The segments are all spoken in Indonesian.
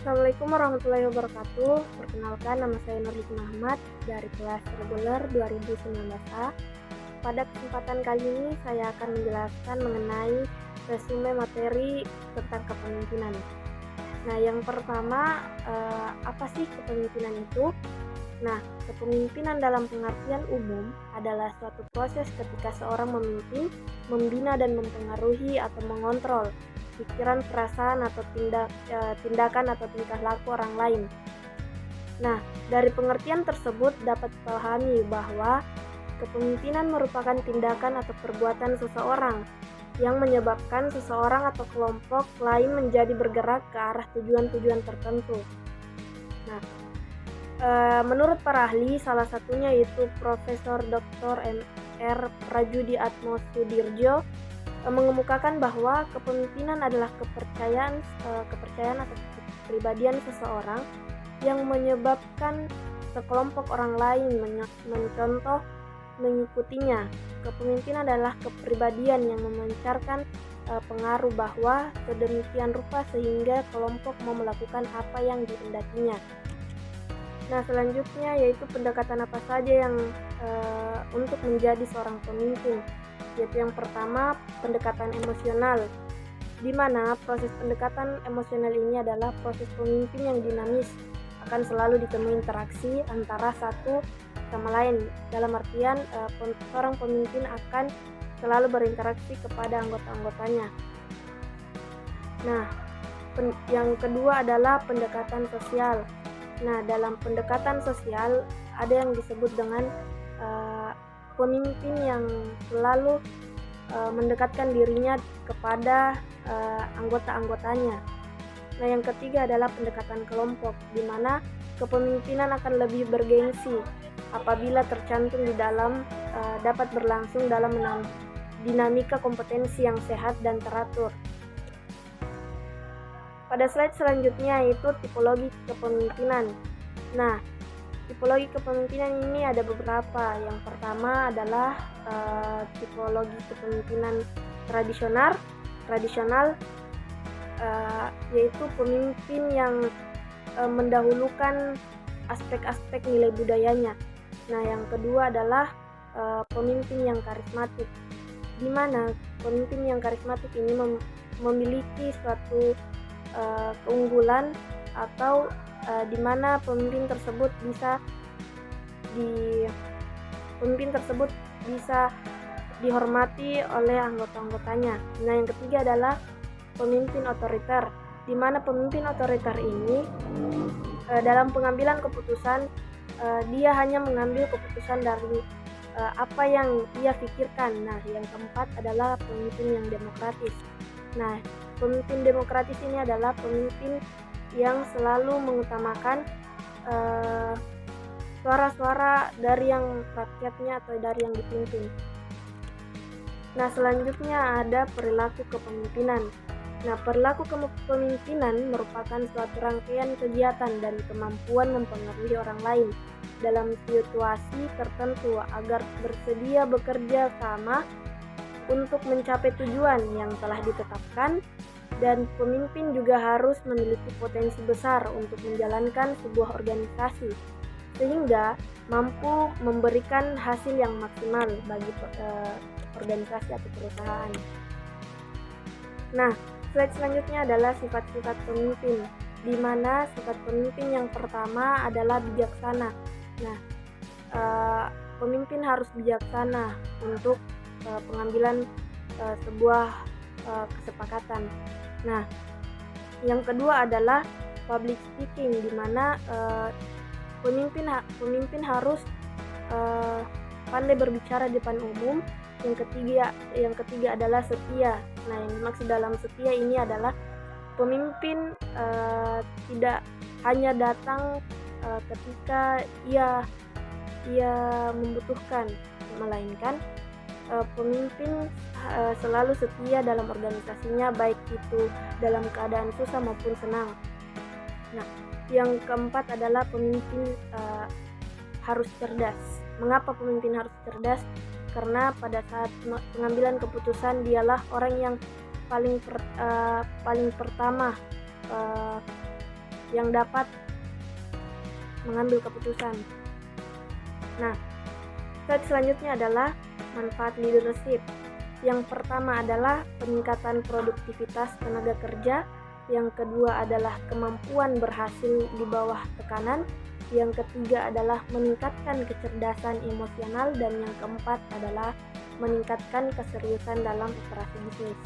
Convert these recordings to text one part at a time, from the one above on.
Assalamualaikum warahmatullahi wabarakatuh. Perkenalkan, nama saya Nur Hikmah Ahmad dari kelas reguler 2019A. Pada kesempatan kali ini saya akan menjelaskan mengenai resume materi tentang kepemimpinan. Nah, yang pertama, apa sih kepemimpinan itu? Nah, kepemimpinan dalam pengertian umum adalah suatu proses ketika seorang memimpin, membina dan mempengaruhi atau mengontrol pikiran, perasaan, atau tindakan atau tingkah laku orang lain. Nah, dari pengertian tersebut dapat dipahami bahwa kepemimpinan merupakan tindakan atau perbuatan seseorang yang menyebabkan seseorang atau kelompok lain menjadi bergerak ke arah tujuan-tujuan tertentu. Nah, menurut para ahli, salah satunya yaitu Profesor Dr. M.R. Pradjudjiatmoesoedirjo mengemukakan bahwa kepemimpinan adalah kepercayaan atau kepribadian seseorang yang menyebabkan sekelompok orang lain mencontoh mengikutinya. Kepemimpinan adalah kepribadian yang memancarkan pengaruh bahwa sedemikian rupa sehingga kelompok mau melakukan apa yang dikehendakinya. Nah, selanjutnya yaitu pendekatan apa saja yang untuk menjadi seorang pemimpin. Yaitu yang pertama, pendekatan emosional, di mana proses pendekatan emosional ini adalah proses pemimpin yang dinamis, akan selalu ditemui interaksi antara satu sama lain. Dalam artian, seorang pemimpin akan selalu berinteraksi kepada anggota-anggotanya. Nah, yang kedua adalah pendekatan sosial. Nah, dalam pendekatan sosial ada yang disebut dengan pemimpin yang selalu mendekatkan dirinya kepada anggota-anggotanya. Nah, yang ketiga adalah pendekatan kelompok, di mana kepemimpinan akan lebih bergengsi apabila tercantum di dalam dapat berlangsung dalam dinamika kompetensi yang sehat dan teratur. Pada slide selanjutnya yaitu tipologi kepemimpinan. Nah, tipologi kepemimpinan ini ada beberapa. Yang pertama adalah tipologi kepemimpinan tradisional, yaitu pemimpin yang mendahulukan aspek-aspek nilai budayanya. Nah, yang kedua adalah pemimpin yang karismatik, di mana pemimpin yang karismatik ini memiliki suatu keunggulan atau di mana pemimpin tersebut bisa dihormati oleh anggota-anggotanya. Nah, yang ketiga adalah pemimpin otoriter, di mana pemimpin otoriter ini dalam pengambilan keputusan dia hanya mengambil keputusan dari apa yang ia pikirkan. Nah, yang keempat adalah pemimpin yang demokratis. Nah, pemimpin demokratis ini adalah pemimpin yang selalu mengutamakan suara-suara dari yang rakyatnya atau dari yang dipimpin. Nah, selanjutnya ada perilaku kepemimpinan. Nah, perilaku kepemimpinan merupakan suatu rangkaian kegiatan dan kemampuan mempengaruhi orang lain dalam situasi tertentu agar bersedia bekerja sama untuk mencapai tujuan yang telah ditetapkan, dan pemimpin juga harus memiliki potensi besar untuk menjalankan sebuah organisasi sehingga mampu memberikan hasil yang maksimal bagi organisasi atau perusahaan. Nah, slide selanjutnya adalah sifat-sifat pemimpin, di mana sifat pemimpin yang pertama adalah bijaksana. Nah, pemimpin harus bijaksana untuk pengambilan sebuah kesepakatan. Nah, yang kedua adalah public speaking, di mana pemimpin harus pandai berbicara di depan umum. Yang ketiga adalah setia. Nah, yang dimaksud dalam setia ini adalah pemimpin tidak hanya datang ketika ia membutuhkan, melainkan pemimpin selalu setia dalam organisasinya, baik itu dalam keadaan susah maupun senang. Nah, yang keempat adalah pemimpin harus cerdas. Mengapa pemimpin harus cerdas? Karena pada saat pengambilan keputusan dialah orang yang paling pertama yang dapat mengambil keputusan. Nah, slide selanjutnya adalah manfaat leadership. Yang pertama adalah peningkatan produktivitas tenaga kerja, yang kedua adalah kemampuan berhasil di bawah tekanan, yang ketiga adalah meningkatkan kecerdasan emosional, dan yang keempat adalah meningkatkan keseriusan dalam operasi bisnis.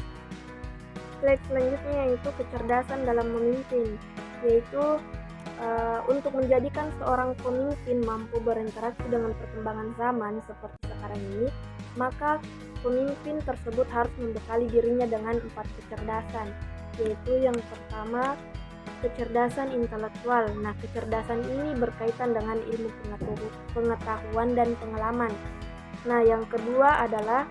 Slide selanjutnya yaitu kecerdasan dalam memimpin, yaitu untuk menjadikan seorang pemimpin mampu berinteraksi dengan perkembangan zaman seperti sekarang ini, maka pemimpin tersebut harus membekali dirinya dengan 4 kecerdasan, yaitu yang pertama kecerdasan intelektual. Nah, kecerdasan ini berkaitan dengan ilmu pengetahuan dan pengalaman. Nah, yang kedua adalah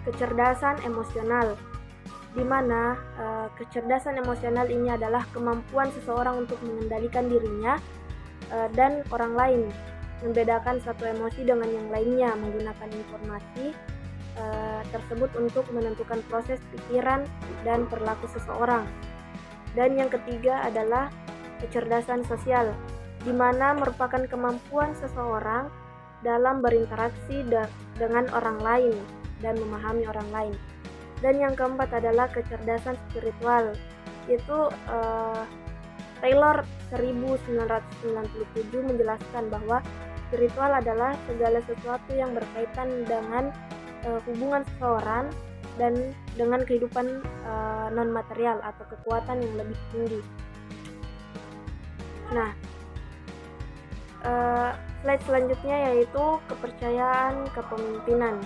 kecerdasan emosional, di mana kecerdasan emosional ini adalah kemampuan seseorang untuk mengendalikan dirinya dan orang lain, membedakan satu emosi dengan yang lainnya, menggunakan informasi tersebut untuk menentukan proses pikiran dan perilaku seseorang. Dan yang ketiga adalah kecerdasan sosial, di mana merupakan kemampuan seseorang dalam berinteraksi dengan orang lain dan memahami orang lain. Dan yang keempat adalah kecerdasan spiritual, yaitu Taylor 1997 menjelaskan bahwa spiritual adalah segala sesuatu yang berkaitan dengan hubungan seseorang dan dengan kehidupan non-material atau kekuatan yang lebih tinggi. Nah, slide selanjutnya yaitu kepercayaan kepemimpinan.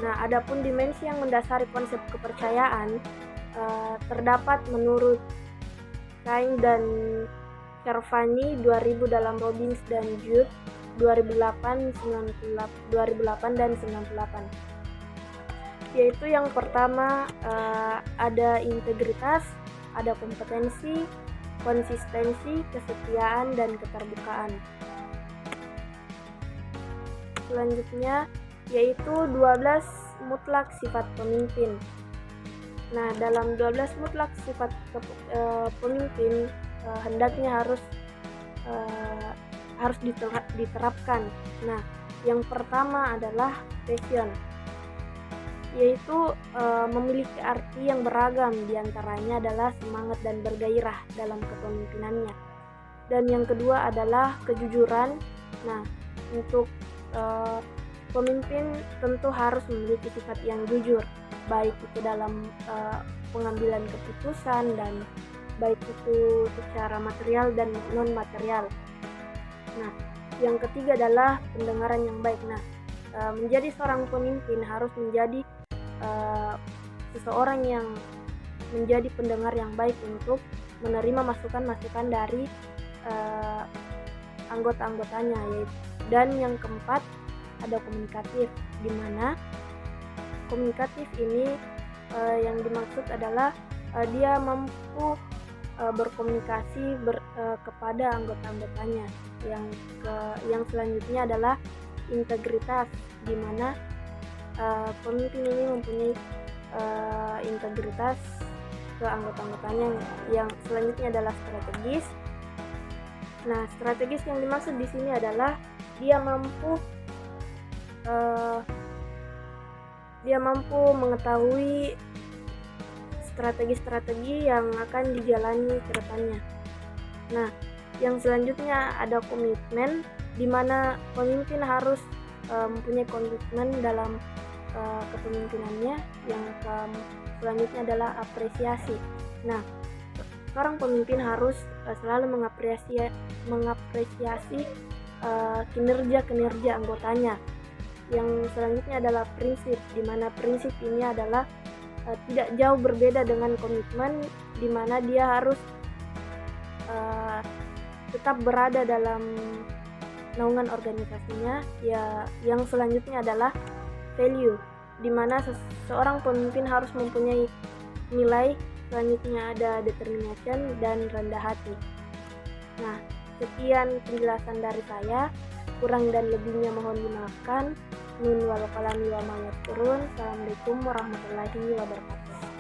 Nah, adapun dimensi yang mendasari konsep kepercayaan terdapat menurut Cain dan Cervani 2000 dalam Robbins dan Judd 2008 dan 98. Yaitu yang pertama ada integritas, ada kompetensi, konsistensi, kesetiaan, dan keterbukaan. Selanjutnya yaitu 12 mutlak sifat pemimpin. Nah, dalam 12 mutlak sifat pemimpin hendaknya harus diterapkan. Nah, yang pertama adalah passion, yaitu memiliki arti yang beragam, diantaranya adalah semangat dan bergairah dalam kepemimpinannya. Dan yang kedua adalah kejujuran. Nah, untuk pemimpin tentu harus memiliki sifat yang jujur, baik itu dalam pengambilan keputusan dan baik itu secara material dan non material. Nah, yang ketiga adalah pendengaran yang baik. Nah, menjadi seorang pemimpin harus menjadi seseorang yang menjadi pendengar yang baik untuk menerima masukan-masukan dari anggota-anggotanya, yaitu. Dan yang keempat ada komunikatif, di mana komunikatif ini yang dimaksud adalah dia mampu berkomunikasi kepada anggota-anggotanya. Yang selanjutnya adalah integritas, di mana pemimpin ini mempunyai integritas ke anggota-anggotanya. Yang selanjutnya adalah strategis. Nah, strategis yang dimaksud di sini adalah dia mampu mengetahui strategi-strategi yang akan dijalani ke depannya. Nah, yang selanjutnya ada komitmen, di mana pemimpin harus mempunyai komitmen dalam kepemimpinannya. Yang selanjutnya adalah apresiasi. Nah, seorang pemimpin harus selalu mengapresiasi kinerja anggotanya. Yang selanjutnya adalah prinsip, di mana prinsip ini adalah tidak jauh berbeda dengan komitmen, di mana dia harus tetap berada dalam naungan organisasinya. Ya, yang selanjutnya adalah value, di mana seorang pemimpin harus mempunyai nilai. Selanjutnya ada determination dan rendah hati. Nah, sekian penjelasan dari saya. Kurang dan lebihnya mohon dimaafkan. Nun wal qalami wa ma yasturun. Assalamualaikum warahmatullahi wabarakatuh.